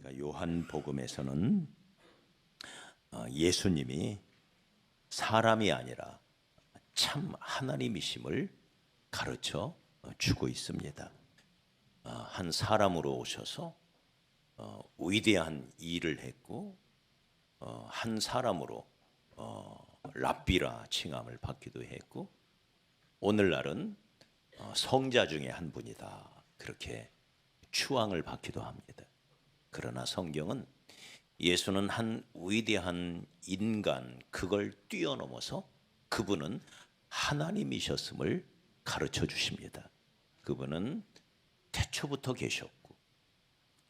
우리가 요한복음에서는 예수님이 사람이 아니라 참 하나님이심을 가르쳐 주고 있습니다. 한 사람으로 오셔서 위대한 일을 했고 한 사람으로 랍비라 칭함을 받기도 했고 오늘날은 성자 중에 한 분이다 그렇게 추앙을 받기도 합니다. 그러나 성경은 예수는 한 위대한 인간 그걸 뛰어넘어서 그분은 하나님이셨음을 가르쳐 주십니다. 그분은 태초부터 계셨고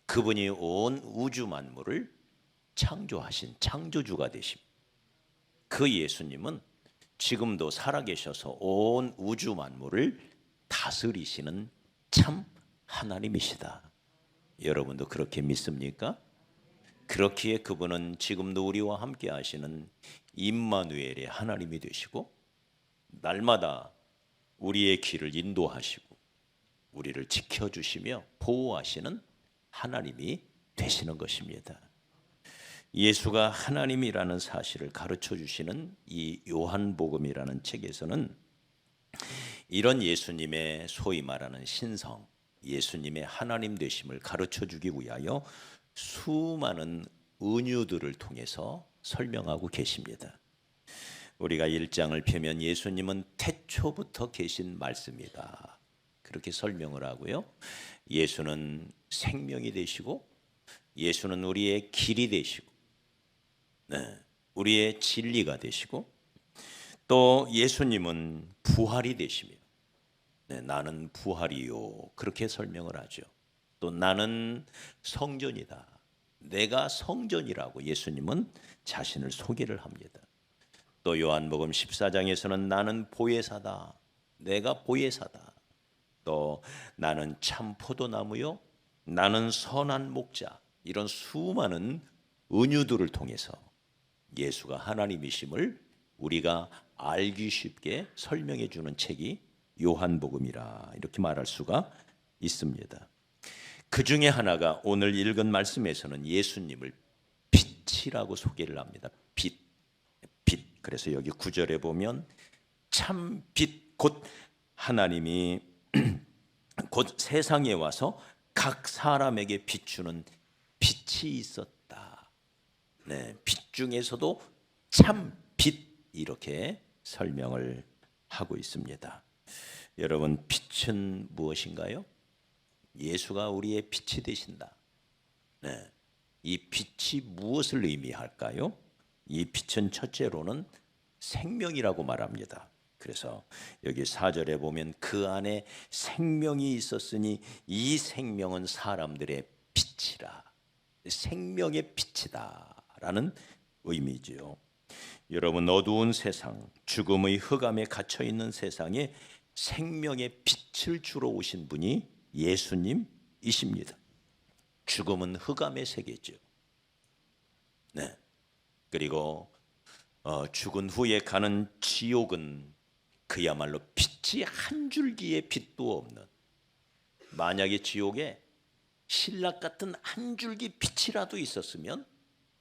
그분이 온 우주 만물을 창조하신 창조주가 되십니다. 그 예수님은 지금도 살아계셔서 온 우주 만물을 다스리시는 참 하나님이시다. 여러분도 그렇게 믿습니까? 그렇기에 그분은 지금도 우리와 함께 하시는 임마누엘의 하나님이 되시고 날마다 우리의 길을 인도하시고 우리를 지켜주시며 보호하시는 하나님이 되시는 것입니다. 예수가 하나님이라는 사실을 가르쳐 주시는 이 요한복음이라는 책에서는 이런 예수님의 소위 말하는 신성, 예수님의 하나님 되심을 가르쳐 주기 위하여 수많은 은유들을 통해서 설명하고 계십니다. 우리가 1장을 펴면 예수님은 태초부터 계신 말씀이다 그렇게 설명을 하고요. 예수는 생명이 되시고 예수는 우리의 길이 되시고 우리의 진리가 되시고 또 예수님은 부활이 되시며 나는 부활이요 그렇게 설명을 하죠. 또 나는 성전이다. 내가 성전이라고 예수님은 자신을 소개를 합니다. 또 요한복음 14장에서는 나는 보혜사다. 내가 보혜사다. 또 나는 참 포도나무요. 나는 선한 목자. 이런 수많은 은유들을 통해서 예수가 하나님이심을 우리가 알기 쉽게 설명해 주는 책이 요한복음이라 이렇게 말할 수가 있습니다. 그 중에 하나가 오늘 읽은 말씀에서는 예수님을 빛이라고 소개를 합니다. 빛. 그래서 여기 9절에 보면 참 빛 곧 하나님이 곧 세상에 와서 각 사람에게 비추는 빛이 있었다. 빛 중에서도 참 빛 이렇게 설명을 하고 있습니다. 여러분 빛은 무엇인가요? 예수가 우리의 빛이 되신다. 이 빛이 무엇을 의미할까요? 이 빛은 첫째로는 생명이라고 말합니다. 그래서 여기 4절에 보면 그 안에 생명이 있었으니 이 생명은 사람들의 빛이라. 생명의 빛이다 라는 의미지요. 여러분 어두운 세상, 죽음의 흑암에 갇혀있는 세상에 생명의 빛을 주러 오신 분이 예수님이십니다. 죽음은 흑암의 세계죠. 그리고 죽은 후에 가는 지옥은 그야말로 빛이 한 줄기의 빛도 없는, 만약에 지옥에 신라 같은 한 줄기 빛이라도 있었으면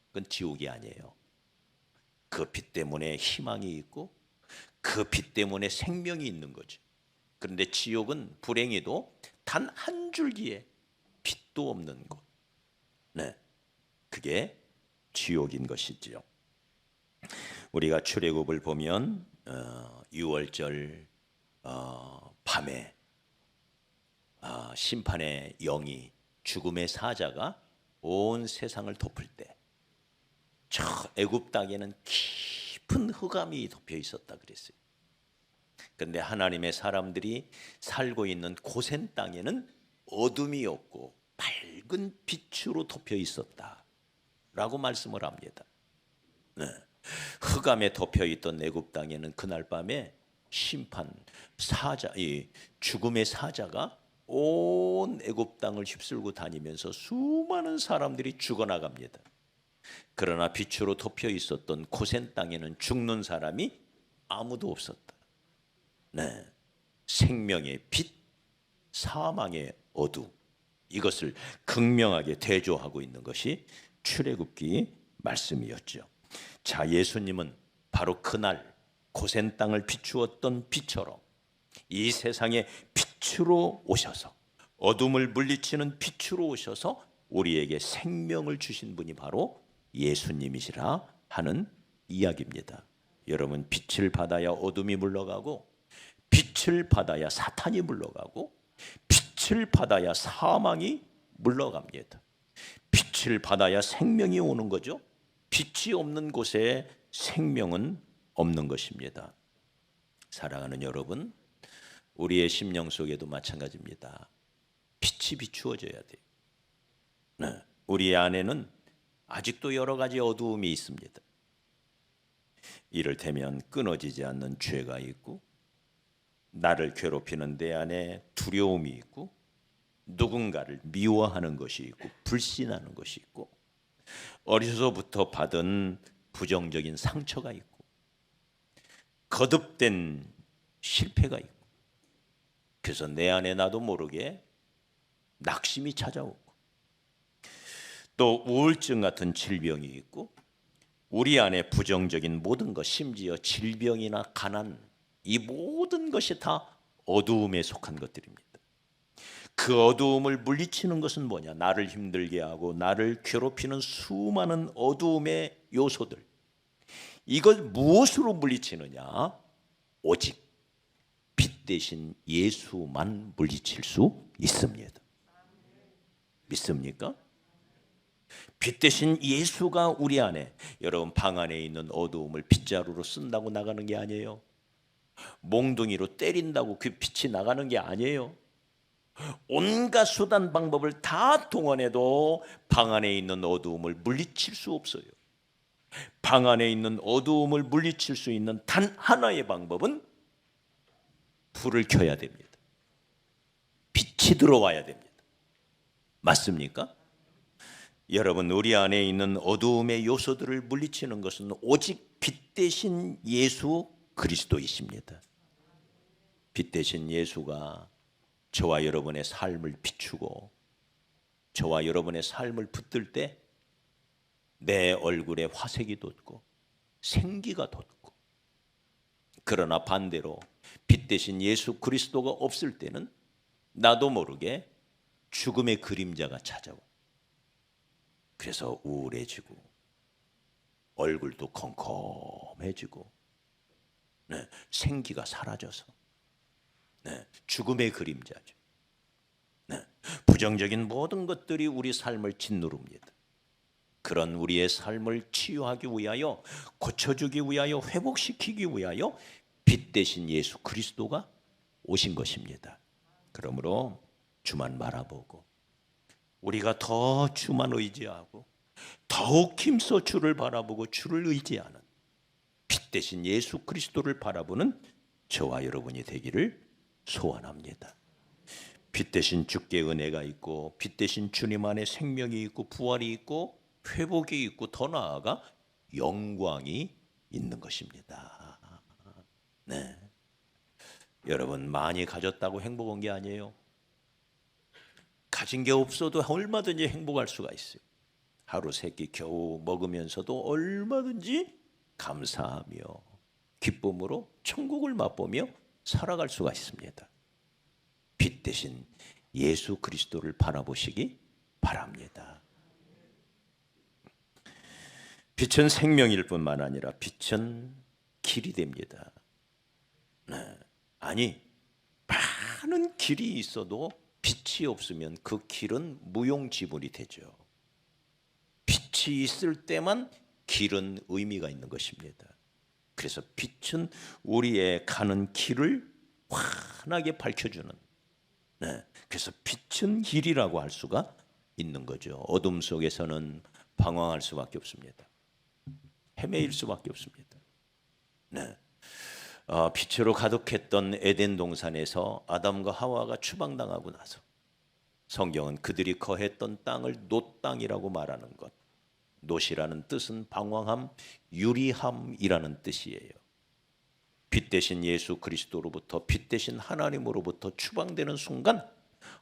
그건 지옥이 아니에요. 그 빛 때문에 희망이 있고 그 빛 때문에 생명이 있는 거죠. 그런데 지옥은 불행히도 단 한 줄기의 빛도 없는 곳. 그게 지옥인 것이지요. 우리가 출애굽을 보면 6월절 밤에 심판의 영이 죽음의 사자가 온 세상을 덮을 때 저 애굽 땅에는 깊은 흑암이 덮여 있었다 그랬어요. 그런데 하나님의 사람들이 살고 있는 고센 땅에는 어둠이 없고 밝은 빛으로 덮여 있었다 라고 말씀을 합니다. 흑암에 덮여 있던 애굽 땅에는 그날 밤에 심판 사자, 이 죽음의 사자가 온 애굽 땅을 휩쓸고 다니면서 수많은 사람들이 죽어나갑니다. 그러나 빛으로 덮여 있었던 고센 땅에는 죽는 사람이 아무도 없었다. 생명의 빛, 사망의 어두, 이것을 극명하게 대조하고 있는 것이 출애굽기 말씀이었죠. 자, 예수님은 바로 그날 고센 땅을 비추었던 빛처럼 이 세상에 빛으로 오셔서, 어둠을 물리치는 빛으로 오셔서 우리에게 생명을 주신 분이 바로 예수님이시라 하는 이야기입니다. 여러분, 빛을 받아야 어둠이 물러가고, 빛을 받아야 사탄이 물러가고, 빛을 받아야 사망이 물러갑니다. 빛을 받아야 생명이 오는 거죠. 빛이 없는 곳에 생명은 없는 것입니다. 사랑하는 여러분, 우리의 심령 속에도 마찬가지입니다. 빛이 비추어져야 돼요. 네, 우리 안에는 아직도 여러 가지 어두움이 있습니다. 이를테면 끊어지지 않는 죄가 있고, 나를 괴롭히는 내 안에 두려움이 있고, 누군가를 미워하는 것이 있고, 불신하는 것이 있고, 어려서부터 받은 부정적인 상처가 있고, 거듭된 실패가 있고, 그래서 내 안에 나도 모르게 낙심이 찾아오고, 또 우울증 같은 질병이 있고, 우리 안에 부정적인 모든 것, 심지어 질병이나 가난, 이 모든 것이 다 어두움에 속한 것들입니다. 그 어두움을 물리치는 것은 뭐냐? 나를 힘들게 하고 나를 괴롭히는 수많은 어두움의 요소들, 이걸 무엇으로 물리치느냐? 오직 빛 대신 예수만 물리칠 수 있습니다. 믿습니까? 빛 대신 예수가 우리 안에, 여러분, 방 안에 있는 어두움을 빗자루로 쓴다고 나가는 게 아니에요. 몽둥이로 때린다고 그 빛이 나가는 게 아니에요. 온갖 수단 방법을 다 동원해도 방 안에 있는 어두움을 물리칠 수 없어요. 방 안에 있는 어두움을 물리칠 수 있는 단 하나의 방법은 불을 켜야 됩니다. 빛이 들어와야 됩니다. 맞습니까? 여러분, 우리 안에 있는 어두움의 요소들을 물리치는 것은 오직 빛 대신 예수 그리스도이십니다. 빛 대신 예수가 저와 여러분의 삶을 비추고 저와 여러분의 삶을 붙들 때 내 얼굴에 화색이 돋고 생기가 돋고, 그러나 반대로 빛 대신 예수 그리스도가 없을 때는 나도 모르게 죽음의 그림자가 찾아오고, 그래서 우울해지고 얼굴도 컴컴해지고, 네, 생기가 사라져서, 네, 죽음의 그림자죠. 네, 부정적인 모든 것들이 우리 삶을 짓누릅니다. 그런 우리의 삶을 치유하기 위하여, 고쳐주기 위하여, 회복시키기 위하여 빛 대신 예수 그리스도가 오신 것입니다. 그러므로 주만 바라보고, 우리가 더 주만 의지하고 더욱 힘써 주를 바라보고 주를 의지하는 빛 대신 예수 그리스도를 바라보는 저와 여러분이 되기를 소원합니다. 빛 대신 주께 은혜가 있고, 빛 대신 주님 안에 생명이 있고, 부활이 있고, 회복이 있고, 더 나아가 영광이 있는 것입니다. 네, 여러분, 많이 가졌다고 행복한 게 아니에요. 가진 게 없어도 얼마든지 행복할 수가 있어요. 하루 세 끼 겨우 먹으면서도 얼마든지 감사하며 기쁨으로 천국을 맛보며 살아갈 수가 있습니다. 빛 대신 예수 그리스도를 바라보시기 바랍니다. 빛은 생명일 뿐만 아니라 빛은 길이 됩니다. 네. 아니, 많은 길이 있어도 빛이 없으면 그 길은 무용지물이 되죠. 빛이 있을 때만 길은 의미가 있는 것입니다. 그래서 빛은 우리의 가는 길을 환하게 밝혀주는, 네, 그래서 빛은 길이라고 할 수가 있는 거죠. 어둠 속에서는 방황할 수밖에 없습니다. 헤매일 수밖에 없습니다. 네. 빛으로 가득했던 에덴 동산에서 아담과 하와가 추방당하고 나서 성경은 그들이 거했던 땅을 놋 땅이라고 말하는 것, 놋이라는 뜻은 방황함, 유리함이라는 뜻이에요. 빛 대신 예수 그리스도로부터, 빛 대신 하나님으로부터 추방되는 순간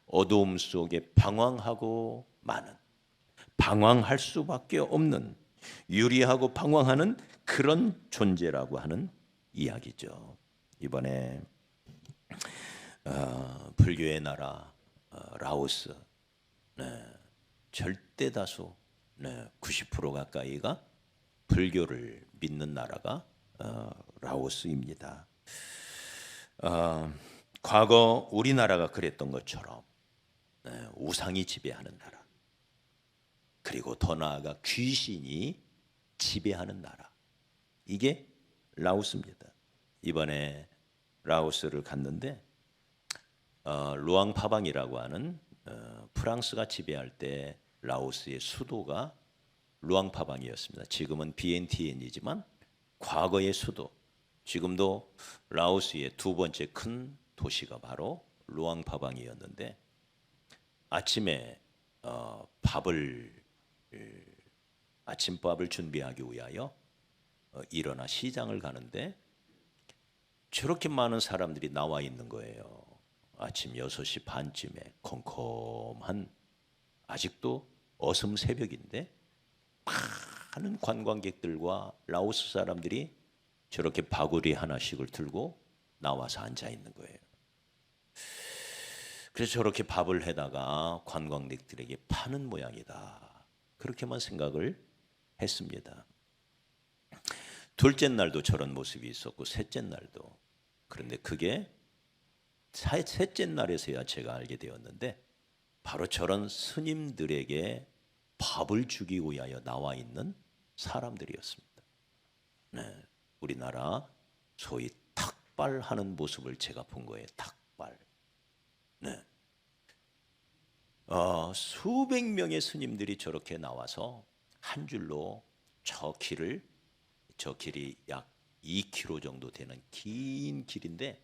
어두움 속에 방황하고 마는, 방황할 수밖에 없는, 유리하고 방황하는 그런 존재라고 하는 이야기죠. 이번에 불교의 나라 라오스, 절대 다수 90% 가까이가 불교를 믿는 나라가 라오스입니다. 과거 우리나라가 그랬던 것처럼 우상이 지배하는 나라, 그리고 더 나아가 귀신이 지배하는 나라, 이게 라오스입니다. 이번에 라오스를 갔는데 루앙파방이라고 하는 프랑스가 지배할 때 라오스의 수도가 루앙파방이었습니다. 지금은 비엔티엔이지만 과거의 수도, 지금도 라오스의 두 번째 큰 도시가 바로 루앙파방이었는데, 아침에 아침밥을 준비하기 위하여 일어나 시장을 가는데 저렇게 많은 사람들이 나와 있는 거예요. 아침 6시 반쯤에 컴컴한, 아직도 어슴 새벽인데 많은 관광객들과 라오스 사람들이 저렇게 바구리 하나씩을 들고 나와서 앉아 있는 거예요. 그래서 저렇게 밥을 해다가 관광객들에게 파는 모양이다, 그렇게만 생각을 했습니다. 둘째 날도 저런 모습이 있었고 셋째 날도. 그런데 그게 셋째 날에서야 제가 알게 되었는데, 바로 저런 스님들에게 밥을 주기 위하여 나와 있는 사람들이었습니다. 우리나라 소위 탁발하는 모습을 제가 본 거예요. 탁발. 수백 명의 스님들이 저렇게 나와서 한 줄로 저 길이 약 2km 정도 되는 긴 길인데,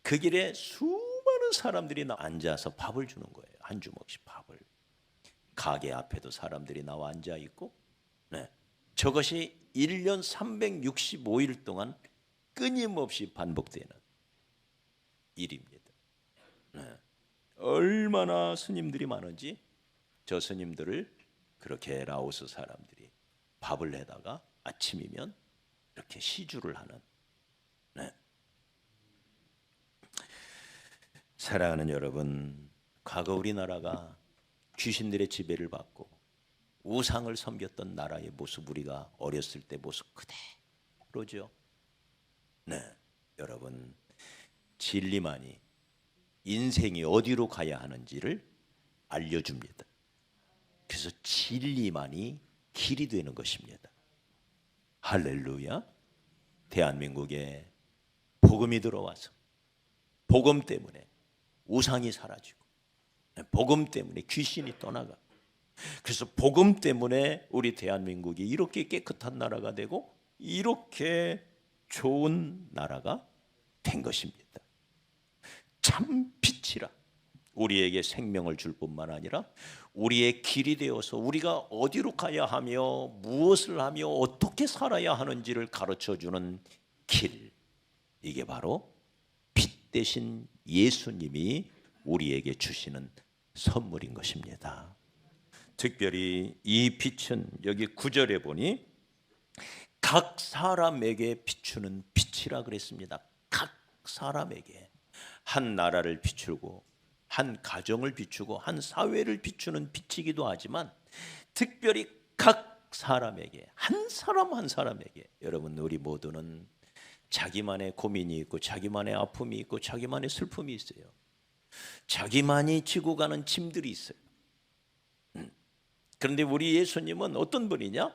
그 길에 수많은 사람들이 앉아서 밥을 주는 거예요. 한 주먹씩 밥을. 가게 앞에도 사람들이 나와 앉아 있고, 저것이 1년 365일 동안 끊임없이 반복되는 일입니다. 얼마나 스님들이 많은지 저 스님들을 그렇게 라오스 사람들이 밥을 내다가 아침이면 이렇게 시주를 하는. 사랑하는 여러분, 과거 우리나라가 귀신들의 지배를 받고 우상을 섬겼던 나라의 모습, 우리가 어렸을 때 모습 그대로죠. 여러분, 진리만이 인생이 어디로 가야 하는지를 알려줍니다. 그래서 진리만이 길이 되는 것입니다. 할렐루야. 대한민국에 복음이 들어와서 복음 때문에 우상이 사라지고, 복음 때문에 귀신이 떠나가, 그래서 복음 때문에 우리 대한민국이 이렇게 깨끗한 나라가 되고 이렇게 좋은 나라가 된 것입니다. 참 빛이라 우리에게 생명을 줄 뿐만 아니라 우리의 길이 되어서 우리가 어디로 가야 하며 무엇을 하며 어떻게 살아야 하는지를 가르쳐주는 길, 이게 바로 빛 대신 예수님이 우리에게 주시는 선물인 것입니다. 특별히 이 빛은 여기 9절에 보니 각 사람에게 비추는 빛이라 그랬습니다. 각 사람에게. 한 나라를 비추고 한 가정을 비추고 한 사회를 비추는 빛이기도 하지만, 특별히 각 사람에게, 한 사람 한 사람에게. 여러분, 우리 모두는 자기만의 고민이 있고 자기만의 아픔이 있고 자기만의 슬픔이 있어요. 자기만이 지고 가는 짐들이 있어요. 그런데 우리 예수님은 어떤 분이냐?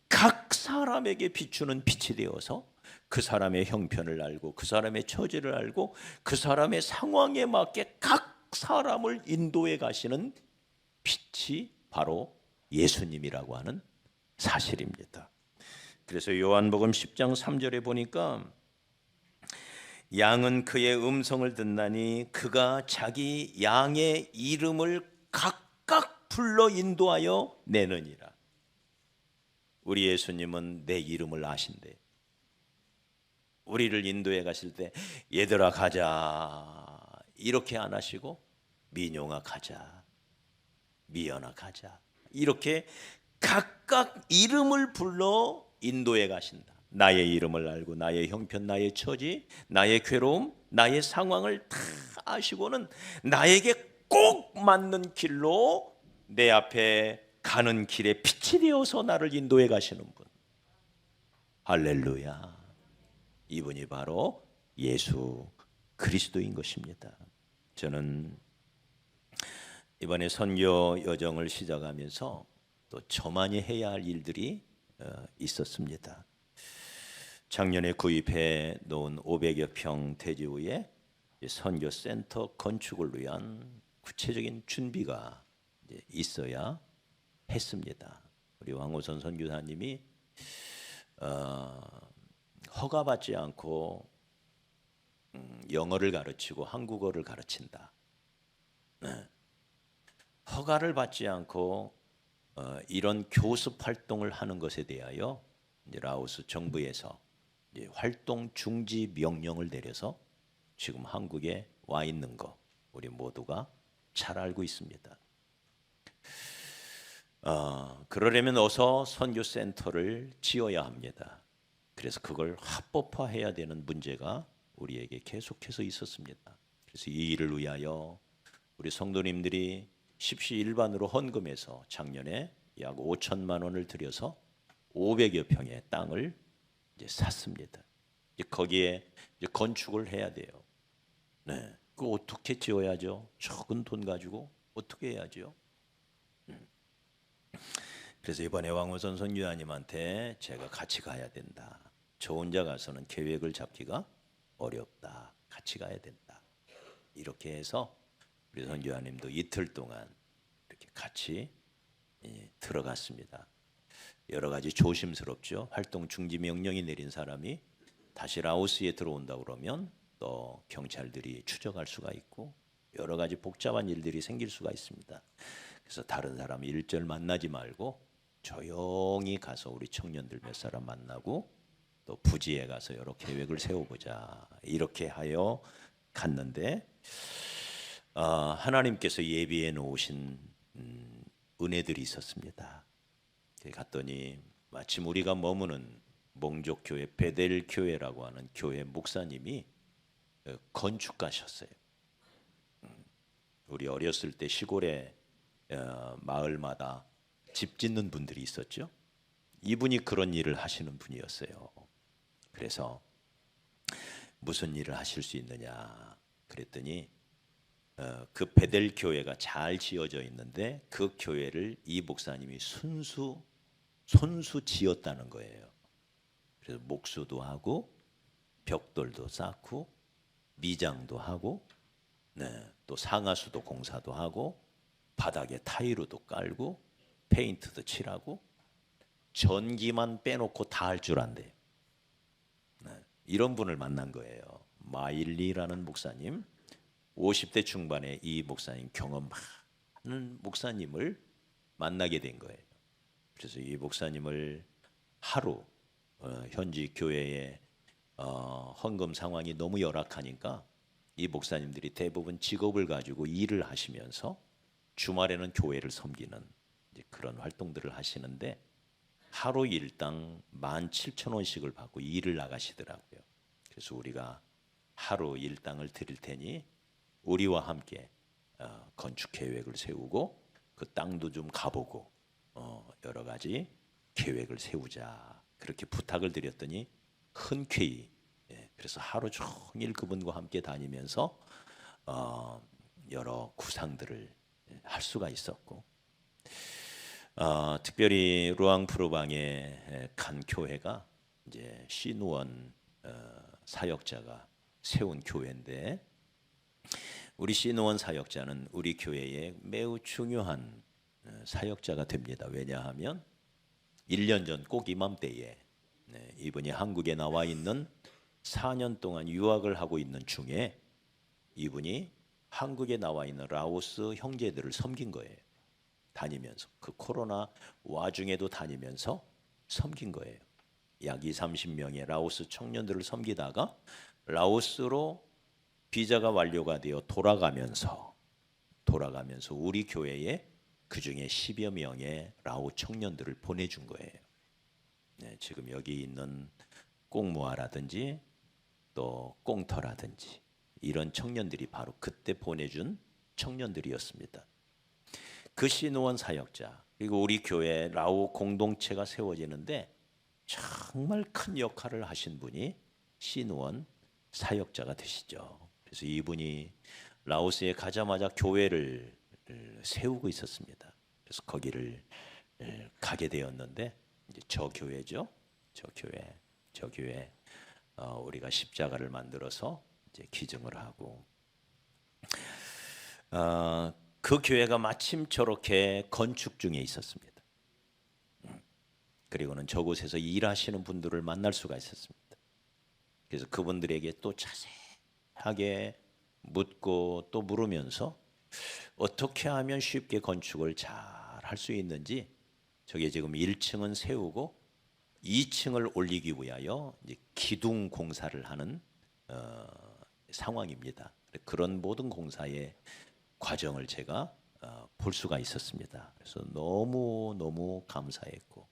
각 사람에게 비추는 빛이 되어서 그 사람의 형편을 알고 그 사람의 처지를 알고 그 사람의 상황에 맞게 각 사람을 인도해 가시는 빛이 바로 예수님이라고 하는 사실입니다. 그래서 요한복음 10장 3절에 보니까 양은 그의 음성을 듣나니 그가 자기 양의 이름을 각각 불러 인도하여 내느니라. 우리 예수님은 내 이름을 아신대. 우리를 인도해 가실 때 얘들아 가자 이렇게 안 하시고 민용아 가자, 미연아 가자. 이렇게 각각 이름을 불러 인도에 가신다. 나의 이름을 알고 나의 형편, 나의 처지, 나의 괴로움, 나의 상황을 다 아시고는 나에게 꼭 맞는 길로 내 앞에 가는 길에 빛이 되어서 나를 인도해 가시는 분. 할렐루야. 이분이 바로 예수 그리스도인 것입니다. 저는 이번에 선교 여정을 시작하면서 또 저만이 해야 할 일들이 있었습니다. 작년에 구입해 놓은 500여 평 대지구에 선교 센터 건축을 위한 구체적인 준비가 있어야 했습니다. 우리 왕호선 선교사님이 허가받지 않고 영어를 가르치고 한국어를 가르친다. 허가를 받지 않고 이런 교습 활동을 하는 것에 대하여 라오스 정부에서 활동 중지 명령을 내려서 지금 한국에 와 있는 거 우리 모두가 잘 알고 있습니다. 그러려면 어서 선교센터를 지어야 합니다. 그래서 그걸 합법화해야 되는 문제가 우리에게 계속해서 있었습니다. 그래서 이 일을 위하여 우리 성도님들이 십시일반으로 헌금해서 작년에 약 5천만 원을 들여서 500여 평의 땅을 이제 샀습니다. 이제 거기에 이제 건축을 해야 돼요. 네, 그 어떻게 지어야죠? 적은 돈 가지고 어떻게 해야죠? 그래서 이번에 왕호선 선교사님한테 제가 같이 가야 된다. 저 혼자 가서는 계획을 잡기가 어렵다. 같이 가야 된다. 이렇게 해서 우리 선교사님도 이틀 동안 이렇게 같이 들어갔습니다. 여러 가지 조심스럽죠. 활동 중지 명령이 내린 사람이 다시 라오스에 들어온다 그러면 또 경찰들이 추적할 수가 있고 여러 가지 복잡한 일들이 생길 수가 있습니다. 그래서 다른 사람 일절 만나지 말고 조용히 가서 우리 청년들 몇 사람 만나고 또 부지에 가서 여러 계획을 세워보자 이렇게 하여 갔는데 하나님께서 예비해 놓으신 은혜들이 있었습니다. 갔더니 마침 우리가 머무는 몽족교회 베델교회라고 하는 교회 목사님이 건축가셨어요. 우리 어렸을 때 시골에 마을마다 집 짓는 분들이 있었죠. 이분이 그런 일을 하시는 분이었어요. 그래서 무슨 일을 하실 수 있느냐 그랬더니 그 베델 교회가 잘 지어져 있는데 그 교회를 이 목사님이 손수 지었다는 거예요. 그래서 목수도 하고 벽돌도 쌓고 미장도 하고 또 상하수도 공사도 하고 바닥에 타일로도 깔고 페인트도 칠하고 전기만 빼놓고 다 할 줄 안대요. 이런 분을 만난 거예요. 마일리라는 목사님. 50대 중반에 이 목사님 경험 많은 목사님을 만나게 된 거예요. 그래서 이 목사님을 하루 현지 교회의 헌금 상황이 너무 열악하니까 이 목사님들이 대부분 직업을 가지고 일을 하시면서 주말에는 교회를 섬기는 그런 활동들을 하시는데 하루 일당 17,000원씩을 받고 일을 나가시더라고요. 그래서 우리가 하루 일당을 드릴 테니 우리와 함께 건축 계획을 세우고 그 땅도 좀 가보고 여러 가지 계획을 세우자 그렇게 부탁을 드렸더니 흔쾌히 그래서 하루 종일 그분과 함께 다니면서 여러 구상들을 할 수가 있었고 특별히 루앙프르방에 간 교회가 이제 시누원 사역자가 세운 교회인데 우리 시누원 사역자는 우리 교회에 매우 중요한 사역자가 됩니다. 왜냐하면 1년 전 꼭 이맘때에 이분이 한국에 나와 있는 4년 동안 유학을 하고 있는 중에 이분이 한국에 나와 있는 라오스 형제들을 섬긴 거예요. 다니면서 그 코로나 와중에도 다니면서 섬긴 거예요. 약 20-30명의 라오스 청년들을 섬기다가 라오스로 비자가 완료가 되어 돌아가면서 돌아가면서 우리 교회에 그중에 10여 명의 라오 청년들을 보내준 거예요. 네, 지금 여기 있는 꽁무아라든지 또 꽁터라든지 이런 청년들이 바로 그때 보내준 청년들이었습니다. 그 시누원 사역자 그리고 우리 교회 라오 공동체가 세워지는데 정말 큰 역할을 하신 분이 시누원 사역자가 되시죠. 그래서 이분이 라오스에 가자마자 교회를 세우고 있었습니다. 그래서 거기를 가게 되었는데 이제 저 교회죠. 저 교회 우리가 십자가를 만들어서 이제 기증을 하고 그 교회가 마침 저렇게 건축 중에 있었습니다. 그리고는 저곳에서 일하시는 분들을 만날 수가 있었습니다. 그래서 그분들에게 또 자세하게 묻고 또 물으면서 어떻게 하면 쉽게 건축을 잘 할 수 있는지 저게 지금 1층은 세우고 2층을 올리기 위하여 이제 기둥 공사를 하는 상황입니다. 그런 모든 공사의 과정을 제가 볼 수가 있었습니다. 그래서 너무 감사했고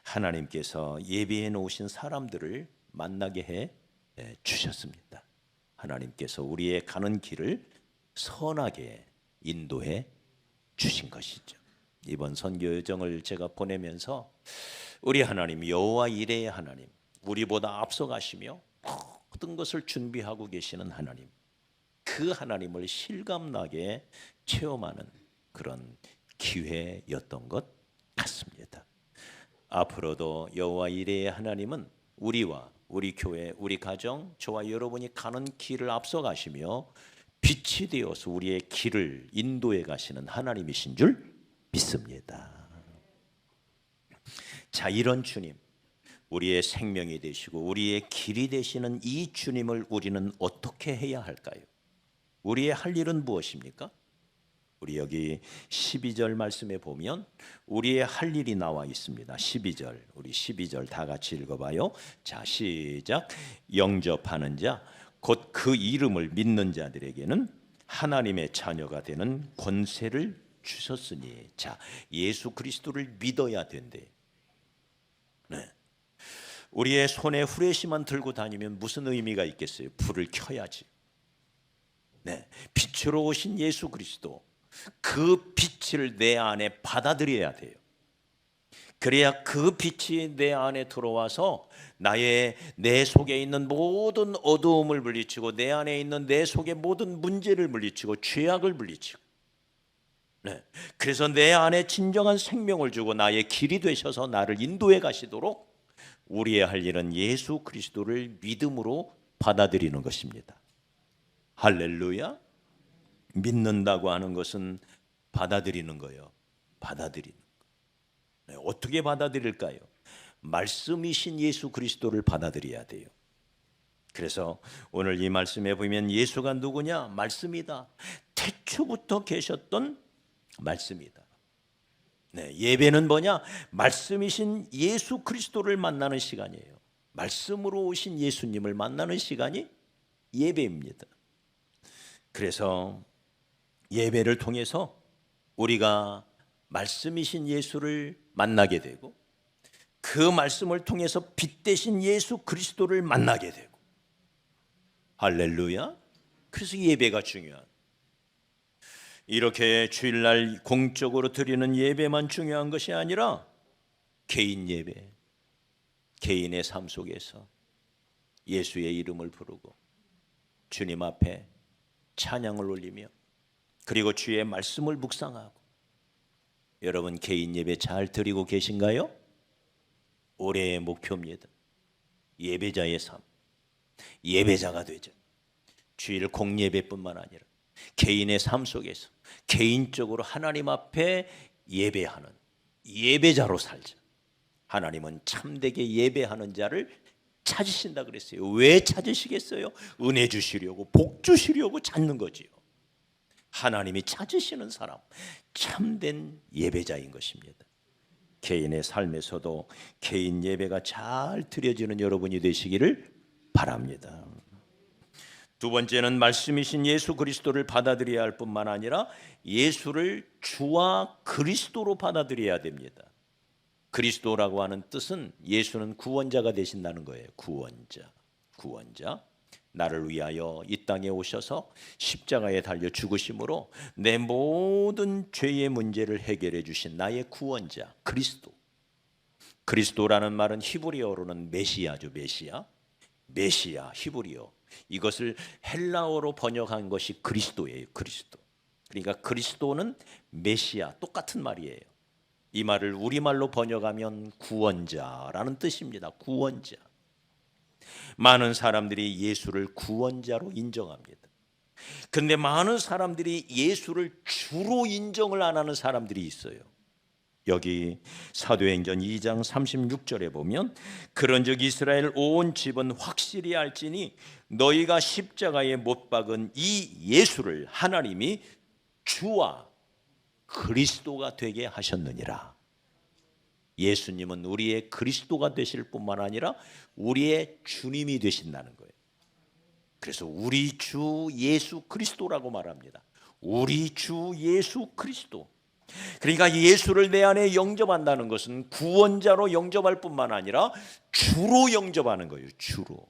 하나님께서 예비해 놓으신 사람들을 만나게 해 주셨습니다. 하나님께서 우리의 가는 길을 선하게 인도해 주신 것이죠. 이번 선교 여정을 제가 보내면서 우리 하나님 여호와 이레의 하나님, 우리보다 앞서가시며 모든 것을 준비하고 계시는 하나님, 그 하나님을 실감나게 체험하는 그런 기회였던 것 같습니다. 앞으로도 여호와 이레의 하나님은 우리와 우리 교회, 우리 가정, 저와 여러분이 가는 길을 앞서가시며 빛이 되어서 우리의 길을 인도해 가시는 하나님이신 줄 믿습니다. 자, 이런 주님, 우리의 생명이 되시고 우리의 길이 되시는 이 주님을 우리는 어떻게 해야 할까요? 우리의 할 일은 무엇입니까? 우리 여기 12절 말씀에 보면 우리의 할 일이 나와 있습니다. 12절, 우리 12절 다 같이 읽어봐요. 자, 시작. 영접하는 자, 곧 그 이름을 믿는 자들에게는 하나님의 자녀가 되는 권세를 주셨으니. 자, 예수 그리스도를 믿어야 된대. 네. 우리의 손에 후레쉬만 들고 다니면 무슨 의미가 있겠어요? 불을 켜야지. 네, 빛으로 오신 예수 그리스도, 그 빛을 내 안에 받아들여야 돼요. 그래야 그 빛이 내 안에 들어와서 내 속에 있는 모든 어두움을 물리치고 내 안에 있는 내 속의 모든 문제를 물리치고 죄악을 물리치고, 네, 그래서 내 안에 진정한 생명을 주고 나의 길이 되셔서 나를 인도해 가시도록 우리의 할 일은 예수 그리스도를 믿음으로 받아들이는 것입니다. 할렐루야. 믿는다고 하는 것은 받아들이는 거예요. 받아들이는 거. 네, 어떻게 받아들일까요? 말씀이신 예수 그리스도를 받아들여야 돼요. 그래서 오늘 이 말씀에 보면 예수가 누구냐? 말씀이다. 태초부터 계셨던 말씀이다. 네, 예배는 뭐냐? 말씀이신 예수 그리스도를 만나는 시간이에요. 말씀으로 오신 예수님을 만나는 시간이 예배입니다. 그래서 예배를 통해서 우리가 말씀이신 예수를 만나게 되고 그 말씀을 통해서 빛 대신 예수 그리스도를 만나게 되고, 할렐루야. 그래서 예배가 중요한, 이렇게 주일날 공적으로 드리는 예배만 중요한 것이 아니라 개인 예배, 개인의 삶 속에서 예수의 이름을 부르고 주님 앞에 찬양을 올리며 그리고 주의 말씀을 묵상하고. 여러분 개인 예배 잘 드리고 계신가요? 올해의 목표입니다. 예배자의 삶, 예배자가 되죠. 주일 공예배뿐만 아니라 개인의 삶 속에서 개인적으로 하나님 앞에 예배하는 예배자로 살자. 하나님은 참되게 예배하는 자를 찾으신다 그랬어요. 왜 찾으시겠어요? 은혜 주시려고, 복 주시려고 찾는 거지요. 하나님이 찾으시는 사람, 참된 예배자인 것입니다. 개인의 삶에서도 개인 예배가 잘 드려지는 여러분이 되시기를 바랍니다. 두 번째는 말씀이신 예수 그리스도를 받아들여야 할 뿐만 아니라 예수를 주와 그리스도로 받아들여야 됩니다. 그리스도라고 하는 뜻은 예수는 구원자가 되신다는 거예요. 구원자. 나를 위하여 이 땅에 오셔서 십자가에 달려 죽으심으로 내 모든 죄의 문제를 해결해 주신 나의 구원자 그리스도. 그리스도라는 말은 히브리어로는 메시아죠. 메시아 히브리어. 이것을 헬라어로 번역한 것이 그리스도예요. 그리스도. 그러니까 그리스도는 메시아, 똑같은 말이에요. 이 말을 우리말로 번역하면 구원자라는 뜻입니다. 구원자. 많은 사람들이 예수를 구원자로 인정합니다. 그런데 많은 사람들이 예수를 주로 인정을 안 하는 사람들이 있어요. 여기 사도행전 2장 36절에 보면 그런즉 이스라엘 온 집은 확실히 알지니 너희가 십자가에 못 박은 이 예수를 하나님이 주와 그리스도가 되게 하셨느니라. 예수님은 우리의 그리스도가 되실 뿐만 아니라 우리의 주님이 되신다는 거예요. 그래서 우리 주 예수 그리스도라고 말합니다. 우리 주 예수 그리스도. 그러니까 예수를 내 안에 영접한다는 것은 구원자로 영접할 뿐만 아니라 주로 영접하는 거예요. 주로.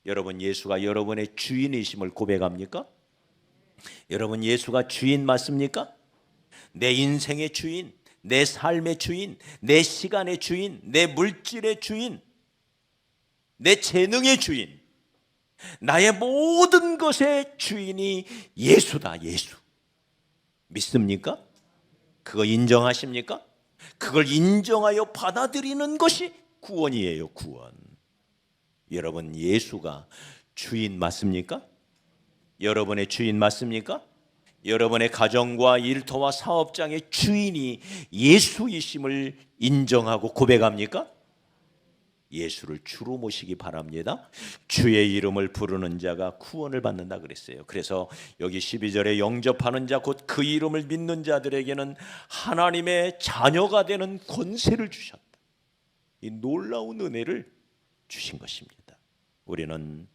여러분 예수가 여러분의 주인이심을 고백합니까? 여러분 예수가 주인 맞습니까? 내 인생의 주인, 내 삶의 주인, 내 시간의 주인, 내 물질의 주인, 내 재능의 주인, 나의 모든 것의 주인이 예수다. 예수. 믿습니까? 그거 인정하십니까? 그걸 인정하여 받아들이는 것이 구원이에요. 구원. 여러분 예수가 주인 맞습니까? 여러분의 주인 맞습니까? 여러분의 가정과 일터와 사업장의 주인이 예수이심을 인정하고 고백합니까? 예수를 주로 모시기 바랍니다. 주의 이름을 부르는 자가 구원을 받는다 그랬어요. 그래서 여기 12절에 영접하는 자 곧 그 이름을 믿는 자들에게는 하나님의 자녀가 되는 권세를 주셨다. 이 놀라운 은혜를 주신 것입니다. 우리는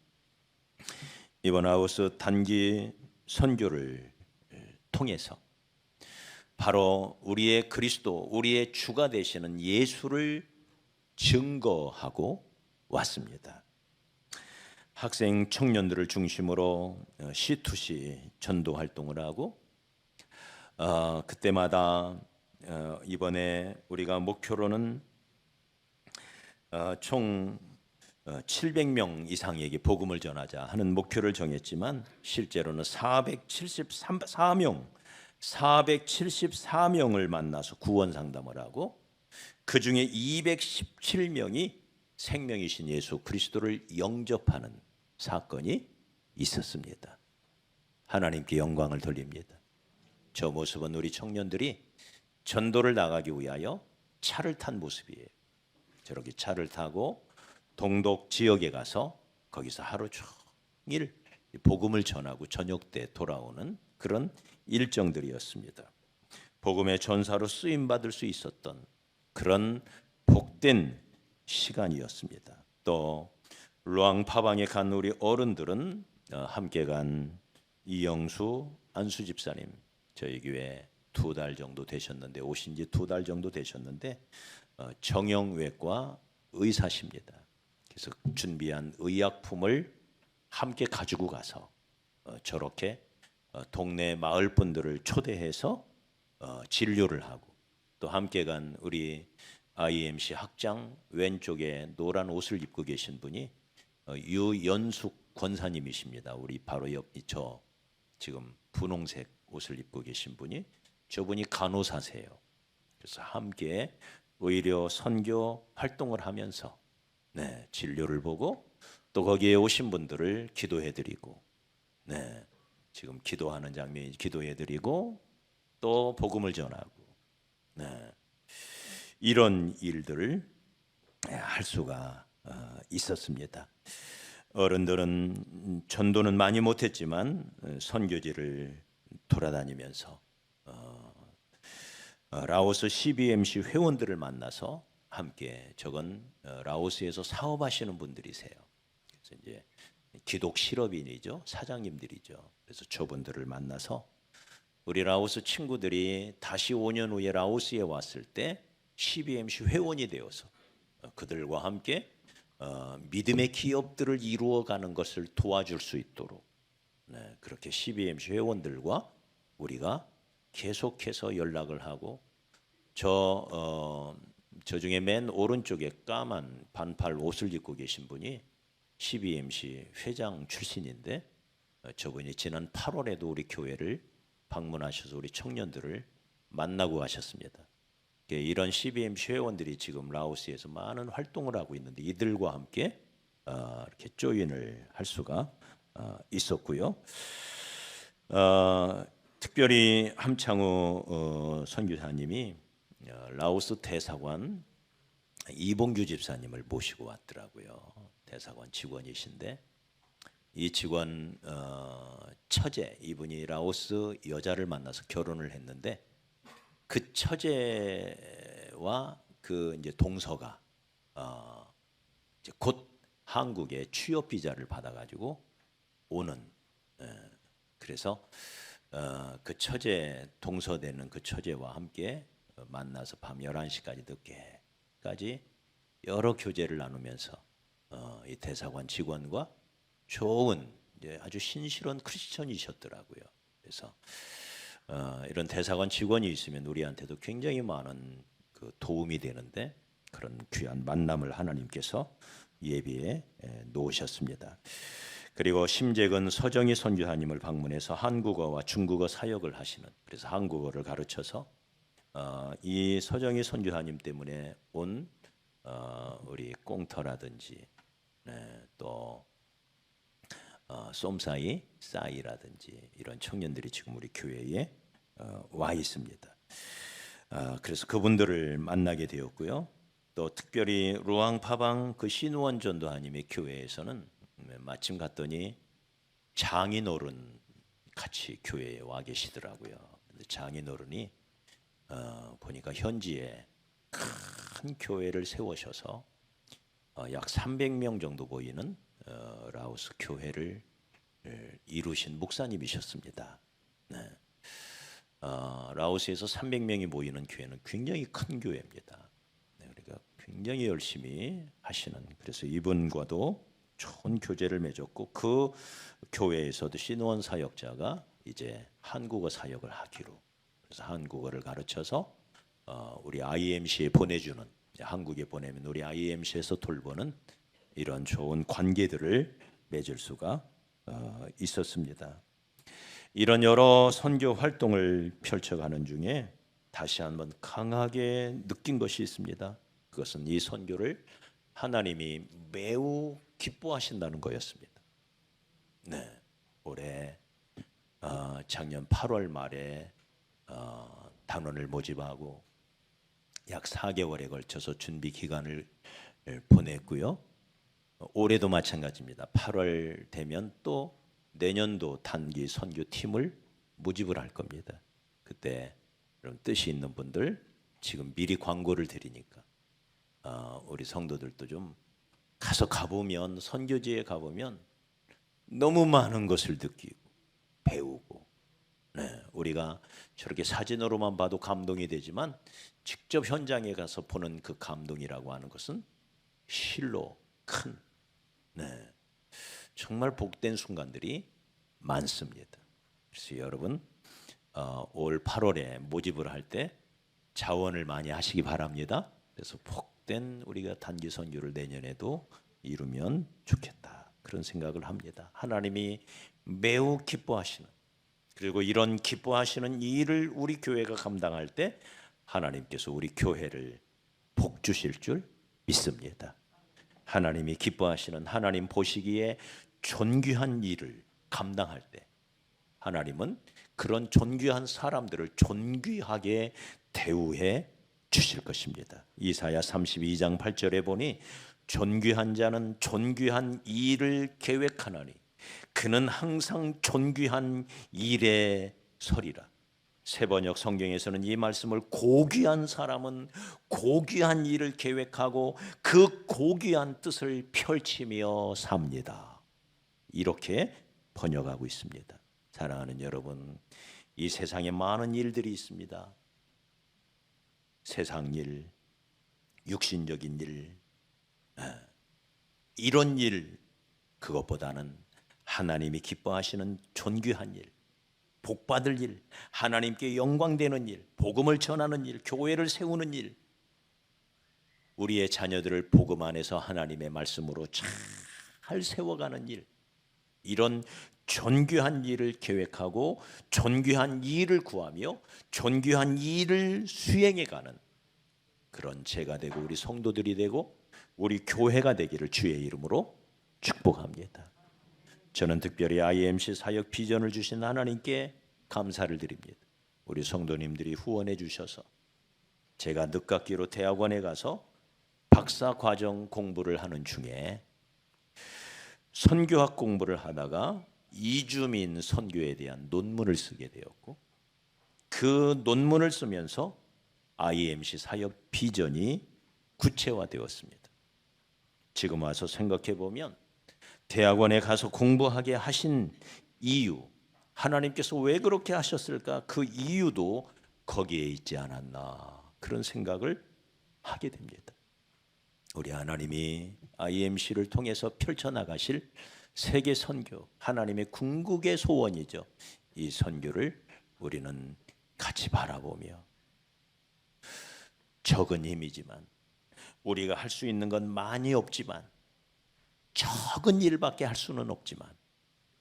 이번 하우스 단기 선교를 통해서 바로 우리의 그리스도, 우리의 주가 되시는 예수를 증거하고 왔습니다. 학생 청년들을 중심으로 C2C 전도 활동을 하고 그때마다 이번에 우리가 목표로는 총 700명 이상에게 복음을 전하자 하는 목표를 정했지만 실제로는 474명을 만나서 구원 상담을 하고 그 중에 217명이 생명이신 예수 그리스도를 영접하는 사건이 있었습니다. 하나님께 영광을 돌립니다. 저 모습은 우리 청년들이 전도를 나가기 위하여 차를 탄 모습이에요. 저렇게 차를 타고 동독 지역에 가서 거기서 하루 종일 복음을 전하고 저녁 때 돌아오는 그런 일정들이었습니다. 복음의 전사로 쓰임 받을 수 있었던 그런 복된 시간이었습니다. 또 루앙파방에 간 우리 어른들은 함께 간 이영수 안수 집사님 저희 교회 2달 정도 되셨는데 오신 지 2달 정도 되셨는데 정형외과 의사십니다. 그래서 준비한 의약품을 함께 가지고 가서 저렇게 동네 마을 분들을 초대해서 진료를 하고 또 함께 간 우리 IMC 학장 왼쪽에 노란 옷을 입고 계신 분이 유연숙 권사님이십니다. 우리 바로 옆 저 지금 분홍색 옷을 입고 계신 분이 저분이 간호사세요. 그래서 함께 의료 선교 활동을 하면서 진료를 보고 또 거기에 오신 분들을 기도해드리고 지금 기도하는 장면이 기도해드리고 또 복음을 전하고 이런 일들을 할 수가 있었습니다. 어른들은 전도는 많이 못했지만 선교지를 돌아다니면서 라오스 CBMC 회원들을 만나서 함께 저건 라오스에서 사업하시는 분들이세요. 그래서 이제 기독 실업인이죠. 사장님들이죠. 그래서 저분들을 만나서 우리 라오스 친구들이 다시 5년 후에 라오스에 왔을 때 CBMC 회원이 되어서 그들과 함께 믿음의 기업들을 이루어가는 것을 도와줄 수 있도록 그렇게 CBMC 회원들과 우리가 계속해서 연락을 하고 저 중에 맨 오른쪽에 까만 반팔 옷을 입고 계신 분이 CBMC 회장 출신인데 저분이 지난 8월에도 우리 교회를 방문하셔서 우리 청년들을 만나고 가셨습니다. 이런 CBMC 회원들이 지금 라오스에서 많은 활동을 하고 있는데 이들과 함께 이렇게 조인을 할 수가 있었고요. 특별히 함창우 선교사님이 라오스 대사관 이봉규 집사님을 모시고 왔더라고요. 대사관 직원이신데 이 직원 처제 이분이 라오스 여자를 만나서 결혼을 했는데 그 처제와 그 이제 동서가 이제 곧 한국에 취업 비자를 받아가지고 오는 그래서 그 처제 동서되는 그 처제와 함께 만나서 밤 11시까지 늦게까지 여러 교제를 나누면서 이 대사관 직원과 좋은 이제 아주 신실한 크리스천이셨더라고요. 그래서 이런 대사관 직원이 있으면 우리한테도 굉장히 많은 그 도움이 되는데 그런 귀한 만남을 하나님께서 예비해 놓으셨습니다. 그리고 심재근 서정희 선교사님을 방문해서 한국어와 중국어 사역을 하시는 그래서 한국어를 가르쳐서 이 서정희 선교사님 때문에 온 우리 꽁터라든지 또 쏨사이 싸이라든지 이런 청년들이 지금 우리 교회에 와 있습니다. 그래서 그분들을 만나게 되었고요. 또 특별히 루앙파방 그 신우원 전도하님의 교회에서는 마침 갔더니 장인어른 같이 교회에 와 계시더라고요. 장인어른이 보니까 현지에 큰 교회를 세우셔서 약 300명 정도 보이는 라오스 교회를 이루신 목사님이셨습니다. 네. 라오스에서 300명이 모이는 교회는 굉장히 큰 교회입니다. 네, 그러니까 굉장히 열심히 하시는 그래서 이분과도 좋은 교제를 맺었고 그 교회에서도 신원 사역자가 이제 한국어 사역을 하기로 그래서 한국어를 가르쳐서 우리 IMC에 보내주는 한국에 보내면 우리 IMC에서 돌보는 이런 좋은 관계들을 맺을 수가 있었습니다. 이런 여러 선교 활동을 펼쳐가는 중에 다시 한번 강하게 느낀 것이 있습니다. 그것은 이 선교를 하나님이 매우 기뻐하신다는 거였습니다. 네, 올해 작년 8월 말에 단원을 모집하고 약 4개월에 걸쳐서 준비 기간을 보냈고요. 올해도 마찬가지입니다. 8월 되면 또 내년도 단기 선교팀을 모집을 할 겁니다. 그때 그럼 뜻이 있는 분들 지금 미리 광고를 드리니까 우리 성도들도 좀 가보면 선교지에 가보면 너무 많은 것을 느끼고 배우고 우리가 저렇게 사진으로만 봐도 감동이 되지만 직접 현장에 가서 보는 그 감동이라고 하는 것은 실로 큰 정말 복된 순간들이 많습니다. 그래서 여러분 올 8월에 모집을 할 때 자원을 많이 하시기 바랍니다. 그래서 복된 우리가 단기 선교를 내년에도 이루면 좋겠다 그런 생각을 합니다. 하나님이 매우 기뻐하시는 그리고 이런 기뻐하시는 일을 우리 교회가 감당할 때 하나님께서 우리 교회를 복 주실 줄 믿습니다. 하나님이 기뻐하시는 하나님 보시기에 존귀한 일을 감당할 때 하나님은 그런 존귀한 사람들을 존귀하게 대우해 주실 것입니다. 이사야 32장 8절에 보니 존귀한 자는 존귀한 일을 계획하나니 그는 항상 존귀한 일에 서리라. 세번역 성경에서는 이 말씀을 고귀한 사람은 고귀한 일을 계획하고 그 고귀한 뜻을 펼치며 삽니다. 이렇게 번역하고 있습니다. 사랑하는 여러분, 이 세상에 많은 일들이 있습니다. 세상 일, 육신적인 일, 이런 일, 그것보다는 하나님이 기뻐하시는 존귀한 일, 복받을 일, 하나님께 영광되는 일, 복음을 전하는 일, 교회를 세우는 일, 우리의 자녀들을 복음 안에서 하나님의 말씀으로 잘 세워가는 일, 이런 존귀한 일을 계획하고 존귀한 일을 구하며 존귀한 일을 수행해가는 그런 제가 되고 우리 성도들이 되고 우리 교회가 되기를 주의 이름으로 축복합니다. 저는 특별히 IMC 사역 비전을 주신 하나님께 감사를 드립니다. 우리 성도님들이 후원해 주셔서 제가 늦깎이로 대학원에 가서 박사 과정 공부를 하는 중에 선교학 공부를 하다가 이주민 선교에 대한 논문을 쓰게 되었고, 그 논문을 쓰면서 IMC 사역 비전이 구체화되었습니다. 지금 와서 생각해 보면 대학원에 가서 공부하게 하신 이유, 하나님께서 왜 그렇게 하셨을까? 그 이유도 거기에 있지 않았나, 그런 생각을 하게 됩니다. 우리 하나님이 IMC를 통해서 펼쳐나가실 세계 선교, 하나님의 궁극의 소원이죠. 이 선교를 우리는 같이 바라보며, 적은 힘이지만 우리가 할 수 있는 건 많이 없지만, 적은 일밖에 할 수는 없지만,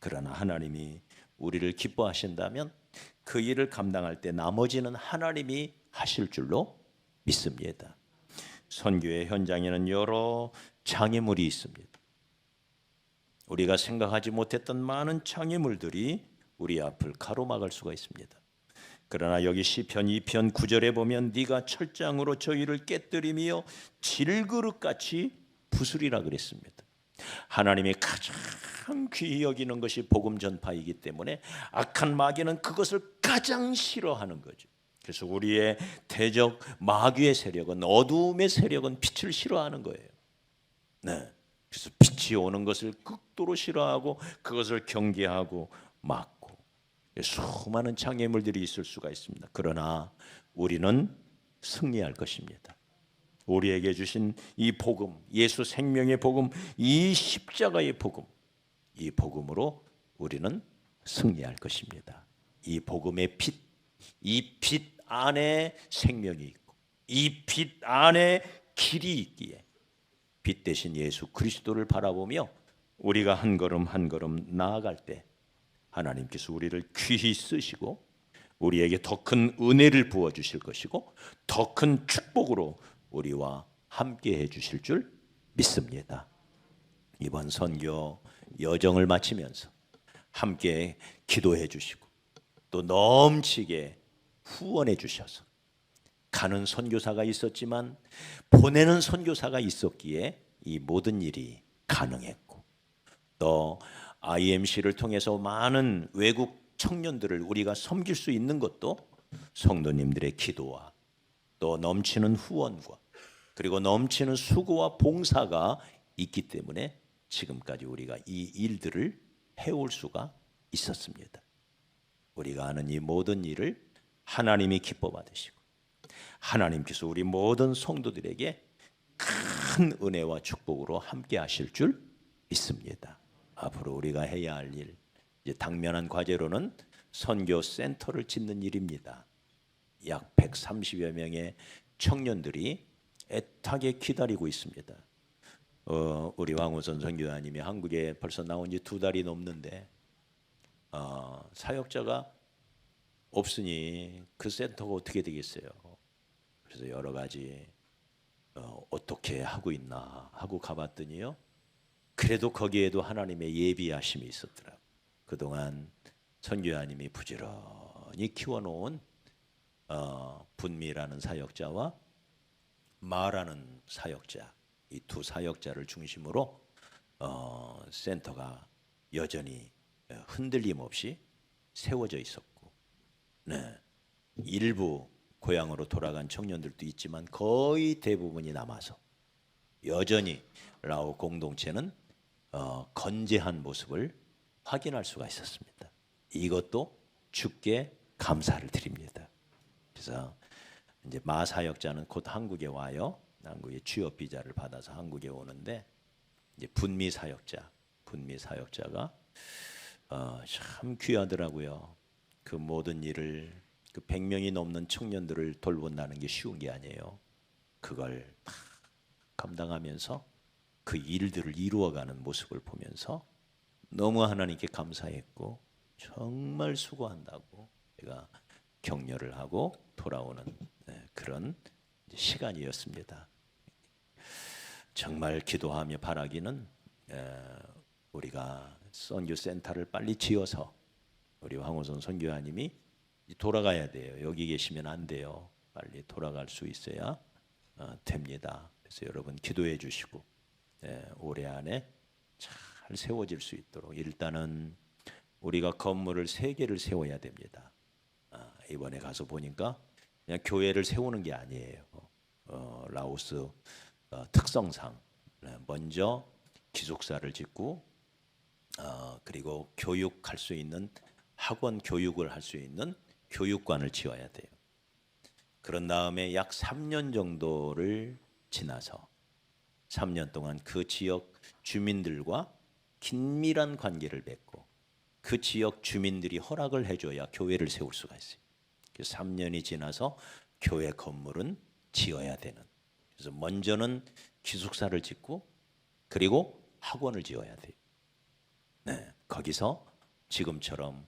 그러나 하나님이 우리를 기뻐하신다면 그 일을 감당할 때 나머지는 하나님이 하실 줄로 믿습니다. 선교의 현장에는 여러 장애물이 있습니다. 우리가 생각하지 못했던 많은 장애물들이 우리 앞을 가로막을 수가 있습니다. 그러나 여기 시편 2편 9절에 보면 네가 철장으로 저희를 깨뜨리며 질그릇같이 부수리라 그랬습니다. 하나님이 가장 귀히 여기는 것이 복음 전파이기 때문에 악한 마귀는 그것을 가장 싫어하는 거죠. 그래서 우리의 대적 마귀의 세력은, 어두움의 세력은 빛을 싫어하는 거예요. 네. 그래서 빛이 오는 것을 극도로 싫어하고 그것을 경계하고 막고, 수많은 장애물들이 있을 수가 있습니다. 그러나 우리는 승리할 것입니다. 우리에게 주신 이 복음, 예수 생명의 복음, 이 십자가의 복음, 이 복음으로 우리는 승리할 것입니다. 이 복음의 빛, 이 빛 안에 생명이 있고 이 빛 안에 길이 있기에 빛 대신 예수 그리스도를 바라보며 우리가 한 걸음 한 걸음 나아갈 때 하나님께서 우리를 귀히 쓰시고 우리에게 더 큰 은혜를 부어주실 것이고 더 큰 축복으로 우리와 함께 해주실 줄 믿습니다. 이번 선교 여정을 마치면서 함께 기도해 주시고 또 넘치게 후원해 주셔서, 가는 선교사가 있었지만 보내는 선교사가 있었기에 이 모든 일이 가능했고, 또 IMC를 통해서 많은 외국 청년들을 우리가 섬길 수 있는 것도 성도님들의 기도와 또 넘치는 후원과 그리고 넘치는 수고와 봉사가 있기 때문에 지금까지 우리가 이 일들을 해올 수가 있었습니다. 우리가 하는 이 모든 일을 하나님이 기뻐 받으시고 하나님께서 우리 모든 성도들에게 큰 은혜와 축복으로 함께 하실 줄 믿습니다. 앞으로 우리가 해야 할 일, 이제 당면한 과제로는 선교 센터를 짓는 일입니다. 약 130여 명의 청년들이 애타게 기다리고 있습니다. 우리 왕우선 선교사님이 한국에 벌써 나온 지 2달이 넘는데 사역자가 없으니 그 센터가 어떻게 되겠어요? 그래서 여러 가지 어떻게 하고 있나 하고 가봤더니요, 그래도 거기에도 하나님의 예비하심이 있었더라고요. 그동안 선교사님이 부지런히 키워놓은 분미라는 사역자와 마라는 사역자, 이 두 사역자를 중심으로 센터가 여전히 흔들림 없이 세워져 있었고, 네, 일부 고향으로 돌아간 청년들도 있지만 거의 대부분이 남아서 여전히 라오 공동체는 건재한 모습을 확인할 수가 있었습니다. 이것도 주께 감사를 드립니다. 그래서 이제 마 사역자는 곧 한국에 와요. 한국에 취업 비자를 받아서 한국에 오는데 이제 분미 사역자가 참 귀하더라고요. 그 모든 일을 그 100명이 넘는 청년들을 돌본다는 게 쉬운 게 아니에요. 그걸 다 감당하면서 그 일들을 이루어가는 모습을 보면서 너무 하나님께 감사했고 정말 수고한다고 제가 격려를 하고 돌아오는 그런 시간이었습니다. 정말 기도하며 바라기는 우리가 선교 센터를 빨리 지어서 우리 황호선 선교사님이 돌아가야 돼요. 여기 계시면 안 돼요. 빨리 돌아갈 수 있어야 됩니다. 그래서 여러분 기도해 주시고 올해 안에 잘 세워질 수 있도록 일단은 우리가 건물을 3개를 세워야 됩니다. 이번에 가서 보니까 그냥 교회를 세우는 게 아니에요. 라오스 특성상 먼저 기숙사를 짓고 그리고 교육할 수 있는 학원 교육을 할 수 있는 교육관을 지어야 돼요. 그런 다음에 약 3년 정도를 지나서 3년 동안 그 지역 주민들과 긴밀한 관계를 맺고 그 지역 주민들이 허락을 해줘야 교회를 세울 수가 있어요. 그래서 3년이 지나서 교회 건물은 지어야 되는. 그래서 먼저는 기숙사를 짓고 그리고 학원을 지어야 돼요. 거기서 지금처럼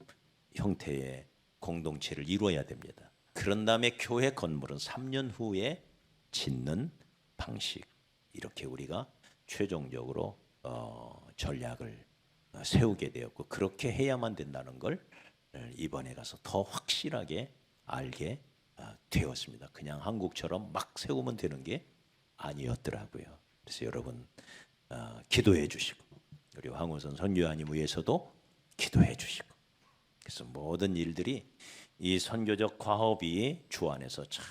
형태의 공동체를 이루어야 됩니다. 그런 다음에 교회 건물은 3년 후에 짓는 방식. 이렇게 우리가 최종적으로 전략을 세우게 되었고 그렇게 해야만 된다는 걸 이번에 가서 더 확실하게 알게 되었습니다. 그냥 한국처럼 막 세우면 되는 게 아니었더라고요. 그래서 여러분 기도해 주시고 우리 황호선 선교사님 위해서도 기도해 주시고 그래서 모든 일들이 이 선교적 과업이 주 안에서 잘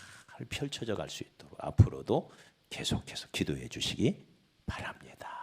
펼쳐져 갈 수 있도록 앞으로도 계속해서 기도해 주시기 바랍니다.